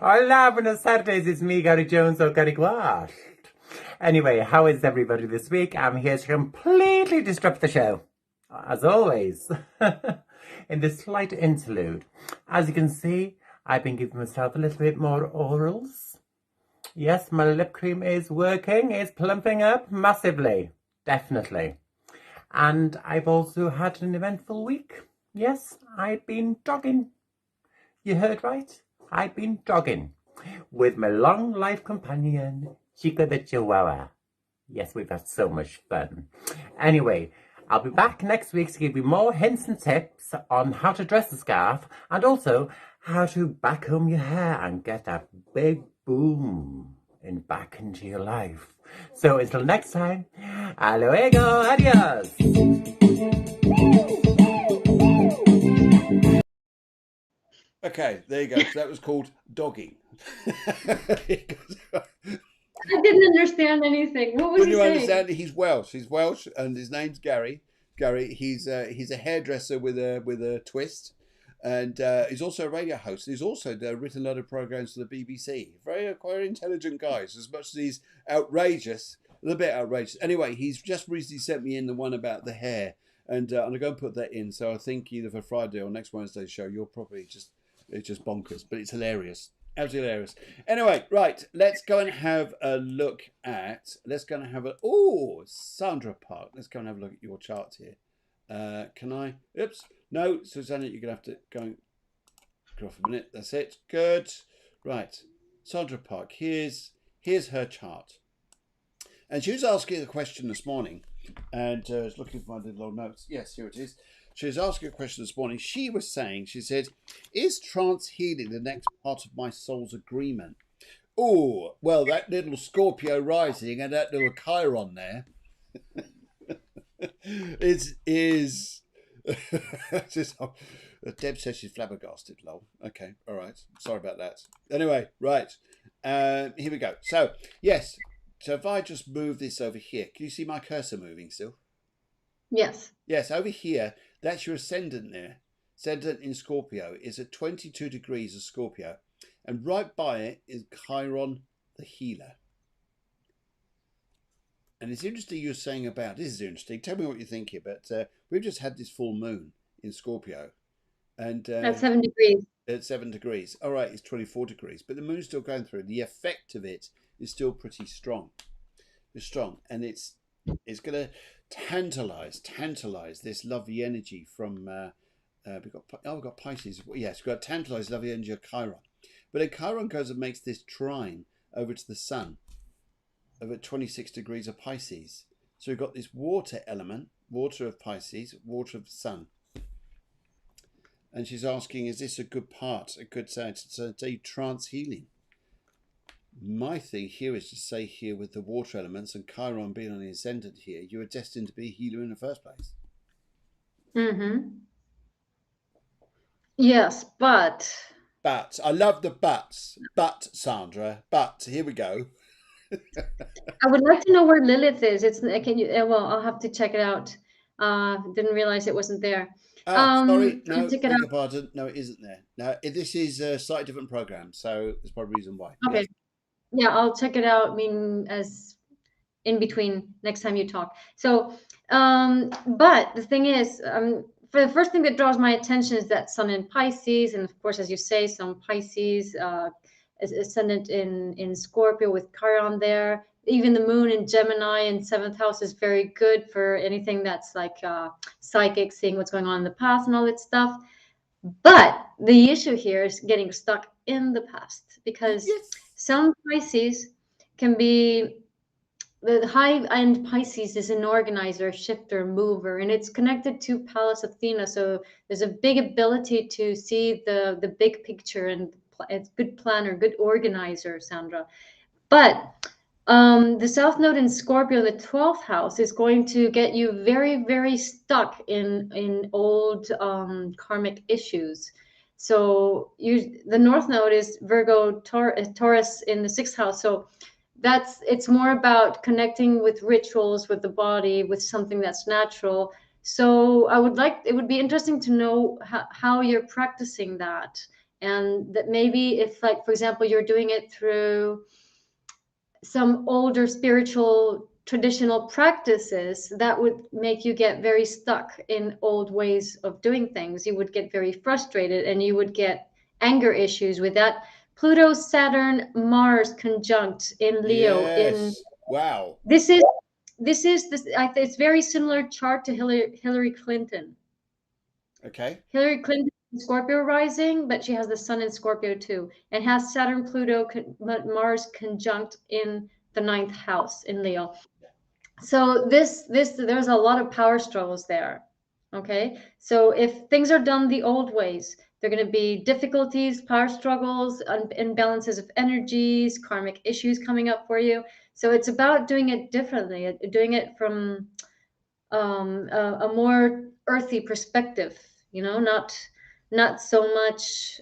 Hola, buenas tardes, it's me, Gary Jones or Gary Guash. Anyway, how is everybody this week? I'm here to completely disrupt the show, as always, in this slight interlude. As you can see, I've been giving myself a little bit more orals. Yes, my lip cream is working, it's plumping up massively, definitely. And I've also had an eventful week. Yes, I've been dogging. You heard right? I've been dogging with my long life companion, Chica the Chihuahua. Yes, we've had so much fun. Anyway, I'll be back next week to give you more hints and tips on how to dress the scarf and also how to back home your hair and get that big boom back into your life. So until next time, hasta luego, adios. Okay, there you go. So that was called dogging. I didn't understand anything. What was he saying? Understand? He's Welsh. He's Welsh, and his name's Gary. Gary. He's a hairdresser with a twist, and he's also a radio host. He's also written a lot of programs for the BBC. Quite intelligent guys. As much as he's outrageous, a little bit outrageous. Anyway, he's just recently sent me in the one about the hair, and I'm going to put that in. So I think either for Friday or next Wednesday's show, you'll probably it's just bonkers, but it's hilarious. Absolutely hilarious. Anyway, right, let's go and have a look at, Sandra Park. Let's go and have a look at your chart here. Can I? Oops. No, Susanna, you're going to have to go off a minute. That's it. Good. Right. Sandra Park, here's her chart. And she was asking a question this morning, and I was looking for my little notes. Yes, here it is. She was asking a question this morning. She said, is trance healing the next part of my soul's agreement? Oh, well, that little Scorpio rising and that little Chiron there is Deb says she's flabbergasted, lol. Okay, all right. Sorry about that. Anyway, right. Here we go. So, yes. So if I just move this over here, can you see my cursor moving still? Yes. Yes, over here, that's your ascendant there. Ascendant in Scorpio is at 22 degrees of Scorpio. And right by it is Chiron, the healer. And it's interesting you're saying about, this is interesting, tell me what you think here, but we've just had this full moon in Scorpio. And at 7 degrees. At 7 degrees. All right, it's 24 degrees. But the moon's still going through. The effect of it is still pretty strong. It's strong. And it's going to tantalize this lovely energy from, we've got Pisces. Yes, we've got tantalize lovely energy of Chiron. But then Chiron goes and makes this trine over to the sun, over 26 degrees of Pisces. So we've got this water element, water of Pisces, water of the sun. And she's asking, is this a good part, a good say trance healing? My thing here is to say here with the water elements and Chiron being on the ascendant here, you are destined to be a healer in the first place. Mm-hmm. Yes, but I love the buts. But, Sandra, here we go. I would like to know where Lilith is. It's can you? Well, I'll have to check it out. Didn't realize it wasn't there. Sorry, I'll no, check it beg out. your pardon. No, it isn't there. No, this is a slightly different program, so there's probably a reason why. Yes. Okay, yeah, I'll check it out. I mean, as in between next time you talk. So, but the thing is, for the first thing that draws my attention is that Sun in Pisces, and of course, as you say, some Pisces is ascendant in Scorpio with Chiron there. Even the Moon in Gemini in seventh house is very good for anything that's like psychic, seeing what's going on in the past and all that stuff. But the issue here is getting stuck in the past because Yes. some Pisces can be the high-end Pisces is an organizer, shifter, mover, and it's connected to Pallas Athena. So there's a big ability to see the big picture, and it's good planner, good organizer, Sandra. But the South Node in Scorpio, the 12th house, is going to get you very, very stuck in old karmic issues. So the North Node is Virgo, Taurus in the 6th house. So it's more about connecting with rituals, with the body, with something that's natural. So it would be interesting to know how you're practicing that, and that maybe if, like, for example, you're doing it through some older spiritual traditional practices, that would make you get very stuck in old ways of doing things. You would get very frustrated and you would get anger issues with that. Pluto, Saturn, Mars conjunct in Leo in Yes. Wow. this is it's very similar chart to Hillary Clinton. Okay. Hillary Clinton Scorpio rising, but she has the sun in Scorpio too, and has Saturn, Pluto, Mars conjunct in the 9th house in Leo. So there's a lot of power struggles there. Okay, so if things are done the old ways, there are going to be difficulties, power struggles, imbalances of energies, karmic issues coming up for you. So it's about doing it differently, doing it from a more earthy perspective, not so much.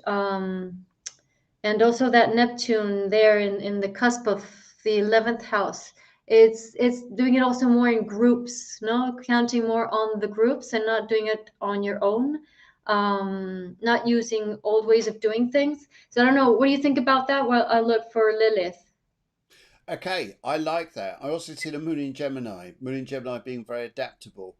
And also that Neptune there in the cusp of the 11th house. It's doing it also more in groups, no, counting more on the groups and not doing it on your own, not using old ways of doing things. So I don't know. What do you think about that? Well, I look for Lilith. Okay, I like that. I also see the moon in Gemini. Moon in Gemini being very adaptable.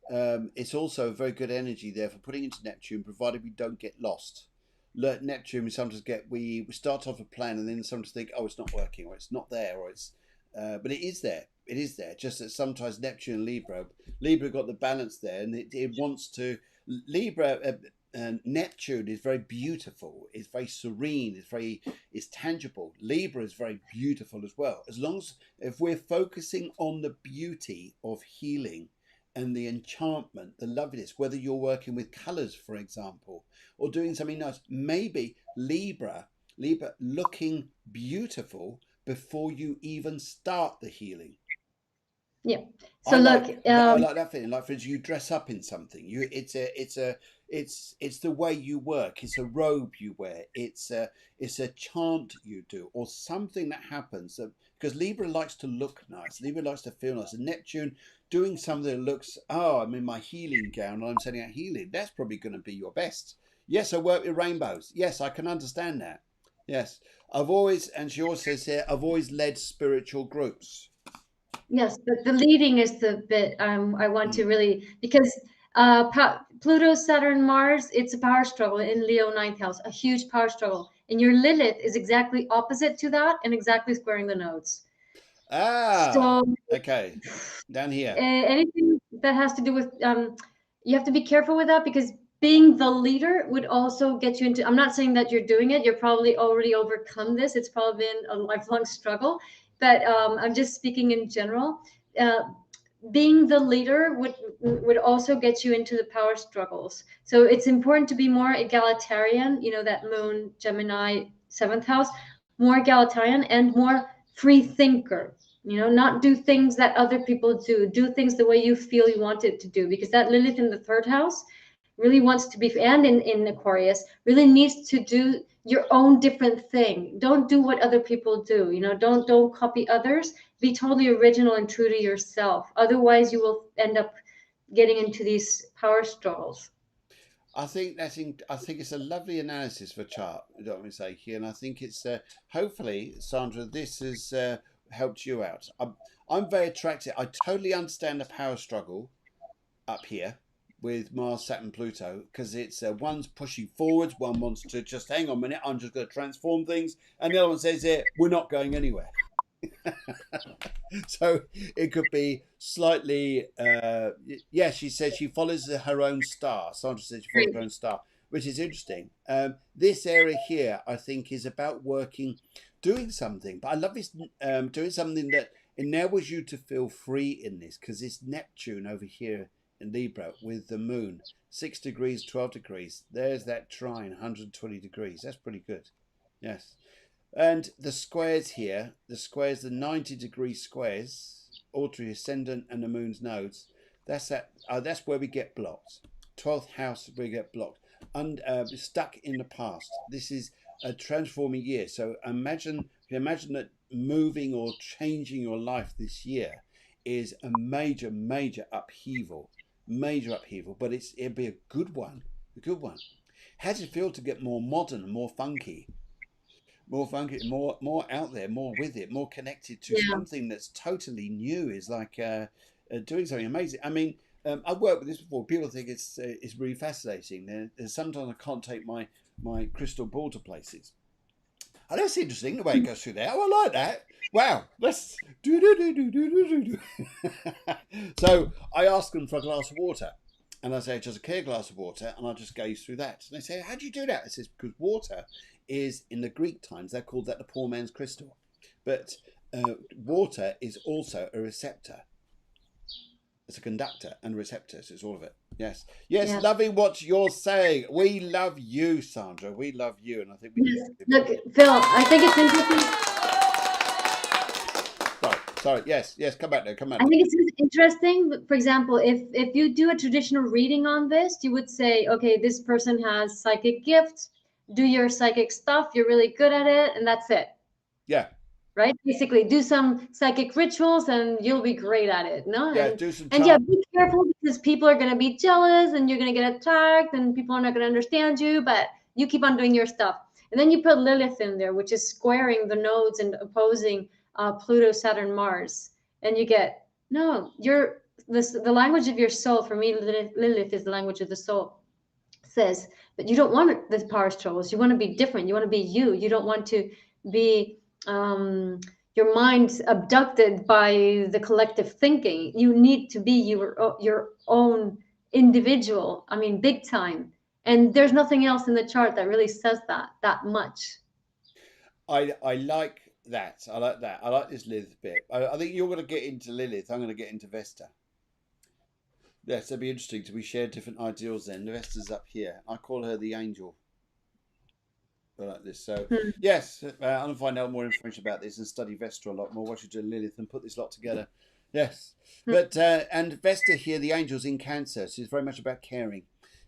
It's also a very good energy there for putting into Neptune, provided we don't get lost. Neptune, we sometimes we start off a plan and then sometimes think, oh, it's not working, or it's not there, or it's, but it is there. It is there. Just that sometimes Neptune and Libra got the balance there, and it wants to Libra. Neptune is very beautiful. It's very serene. It's tangible. Libra is very beautiful as well. As long as if we're focusing on the beauty of healing and the enchantment, the loveliness, whether you're working with colors, for example, or doing something nice, maybe Libra looking beautiful before you even start the healing. Yeah. So look, I like that feeling. Like, for instance, you dress up in something. It's the way you work. It's a robe you wear. It's a chant you do, or something that happens. Because Libra likes to look nice. Libra likes to feel nice. And Neptune doing something that looks, oh, I'm in my healing gown and I'm sending out healing. That's probably going to be your best. Yes, I work with rainbows. Yes, I can understand that. Yes, I've always, and she also says here, I've always led spiritual groups. yes, but the leading is the bit I want to really, because Pluto, Saturn, Mars, it's a power struggle in Leo 9th house, a huge power struggle. And your Lilith is exactly opposite to that and exactly squaring the nodes. So Okay, down here. anything that has to do with, you have to be careful with that, because being the leader would also get you into, I'm not saying that you're doing it, you're probably already overcome this. It's probably been a lifelong struggle, but I'm just speaking in general. Being the leader would also get you into the power struggles. So it's important to be more egalitarian, that moon, Gemini, 7th house, more egalitarian and more free thinker, not do things that other people do things the way you feel you want it to do, because that Lilith in the 3rd house really wants to be, and in Aquarius, really needs to do your own different thing. Don't do what other people do. You know, don't copy others. Be totally original and true to yourself. Otherwise, you will end up getting into these power struggles. I think I think it's a lovely analysis for chart. Don't we say here? And I think it's hopefully, Sandra, this has helped you out. I'm very attracted. I totally understand the power struggle up here with Mars, Saturn, Pluto, because it's one's pushing forwards, one wants to just hang on a minute, I'm just going to transform things, and the other one says, we're not going anywhere. So it could be slightly, yeah, she says she follows her own star. Sandra says she follows her own star, which is interesting. This area here, I think, is about working, doing something. But I love this, doing something that enables you to feel free in this, because it's Neptune over here in Libra with the moon, 6 degrees, 12 degrees. There's that trine, 120 degrees. That's pretty good. Yes. And the squares here, the 90-degree squares, all through the ascendant and the moon's nodes, that's where we get blocked. 12th house, we get blocked. And stuck in the past. This is a transforming year. So imagine that moving or changing your life this year is a major, major upheaval. Major upheaval, but it'll be a good one. A good one. How does it feel to get more modern, more funky? More funky, more out there, more with it, more connected to something that's totally new. Is like doing something amazing. I mean, I've worked with this before. People think it's really fascinating. Sometimes I can't take my crystal ball to places. Oh, that's interesting the way it goes through there. Oh, I like that. Wow, let's do. So I ask them for a glass of water. And I say, just a clear glass of water, and I'll just gaze through that. And they say, how do you do that? I says, because water is, in the Greek times, they called that the poor man's crystal. But water is also a receptor. It's a conductor and a receptor, so it's all of it. Yes. Yes, yeah. Loving what you're saying. We love you, Sandra. We love you. And I think we Look, Phil, I think it's interesting. Sorry, yes, come back there, I think it's interesting. For example, if you do a traditional reading on this, you would say, okay, this person has psychic gifts, do your psychic stuff, you're really good at it, and that's it. Yeah. Right? Basically, do some psychic rituals and you'll be great at it. No? Yeah, do some and yeah, be careful because people are going to be jealous and you're going to get attacked and people are not going to understand you, but you keep on doing your stuff. And then you put Lilith in there, which is squaring the nodes and opposing Pluto, Saturn, Mars. And you get, no, the language of your soul, for me, Lilith is the language of the soul, says that you don't want the power struggles. You want to be different. You want to be you. You don't want to be your mind abducted by the collective thinking. You need to be your own individual. I mean, big time. And there's nothing else in the chart that really says that much. I like that. I like that. I like this Lilith bit. I think you're going to get into Lilith. I'm going to get into Vesta. Yes, it'd be interesting to we share different ideals then. Vesta's up here. I call her the angel. I like this. So, yes, I'm going to find out more information about this and study Vesta a lot more. What you do Lilith and put this lot together. Yes. But, and Vesta here, the angel's in Cancer. So it's very much about caring.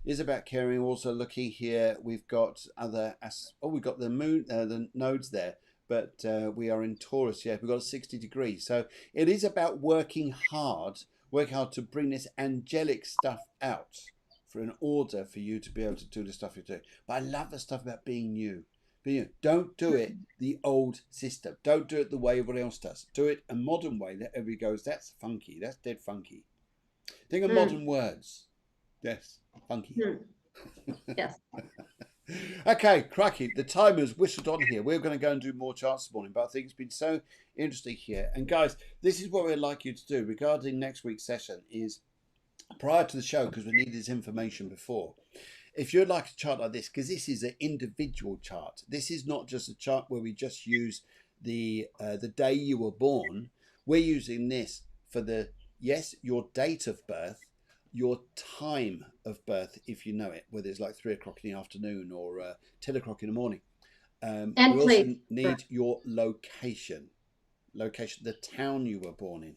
It is about caring. Also looking here, we've got we've got the moon, the nodes there. But we are in Taurus, yeah. We've got 60 degrees. So it is about working hard to bring this angelic stuff out for an order for you to be able to do the stuff you're doing. But I love the stuff about being you. Don't do it the old system. Don't do it the way everybody else does. Do it a modern way that everybody goes, that's funky. That's dead funky. Think of modern words. Yes, funky. Yes. Okay, crikey, the timer's whistled on here. We're going to go and do more charts this morning, but I think it's been so interesting here. And guys, this is what we'd like you to do regarding next week's session is prior to the show, because we need this information before. If you'd like a chart like this, because this is an individual chart, this is not just a chart where we just use the day you were born. We're using this for your date of birth, your time of birth, if you know it, whether it's like 3 o'clock in the afternoon or 10 o'clock in the morning. And we also need your location, the town you were born in,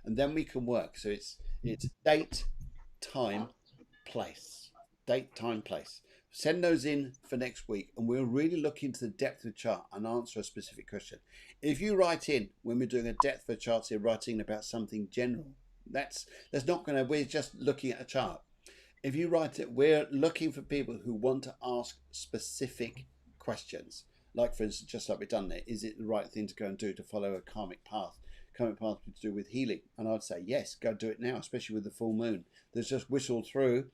and then we can work. So it's date, time, place, date, time, place. Send those in for next week, and we'll really look into the depth of the chart and answer a specific question. If you write in when we're doing a depth of chart, so you're writing about something general, that's not going to. We're just looking at a chart. If you write it, we're looking for people who want to ask specific questions. Like, for instance, just like we've done there, is it the right thing to go and do to follow a karmic path? Karmic path to do with healing. And I'd say, yes, go do it now, especially with the full moon. There's just whistle through,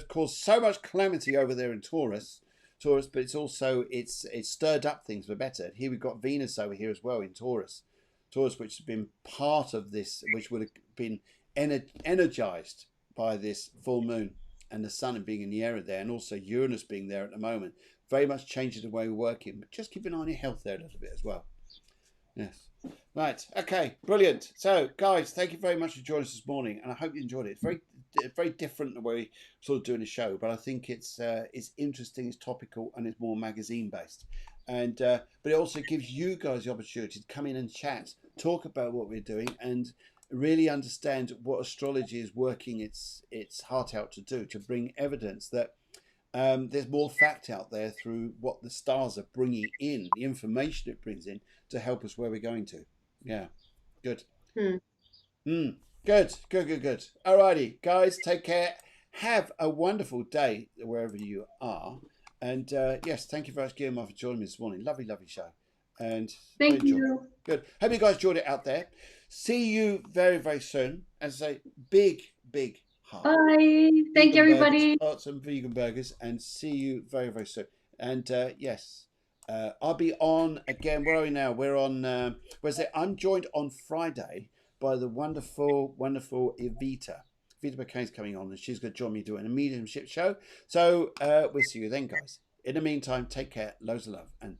caused so much calamity over there in Taurus, but it's also, it's stirred up things for better. Here we've got Venus over here as well in Taurus, which has been part of this, which would have been energized by this full moon and the sun being in the area there, and also Uranus being there at the moment. Very much changes the way we're working, but just keep an eye on your health there a little bit as well. Yes. Right. Okay. Brilliant. So, guys, thank you very much for joining us this morning, and I hope you enjoyed it. It's very different the way we sort of doing the show, but I think it's interesting, it's topical, and it's more magazine based. And but it also gives you guys the opportunity to come in and chat, talk about what we're doing, and really understand what astrology is working its heart out to do, to bring evidence that there's more fact out there through what the stars are bringing in, the information it brings in to help us where we're going to. Yeah, good. Good. Alrighty, guys, take care. Have a wonderful day wherever you are. And yes, thank you very much, Guiomar, for joining me this morning. Lovely, lovely show. And Thank you. Good. Hope you guys enjoyed it out there. See you very, very soon. As I say, big heart. Bye. Thank you, everybody. Lots of vegan burgers, and see you very, very soon. And yes, I'll be on again. Where are we now? We're on Wednesday. I'm joined on Friday by the wonderful Evita. Evita McCain's coming on, and she's going to join me doing a mediumship show. So we'll see you then, guys. In the meantime, take care. Loads of love, and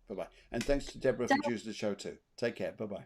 bye-bye. And thanks to Deborah for producing the show too. Take care. Bye-bye.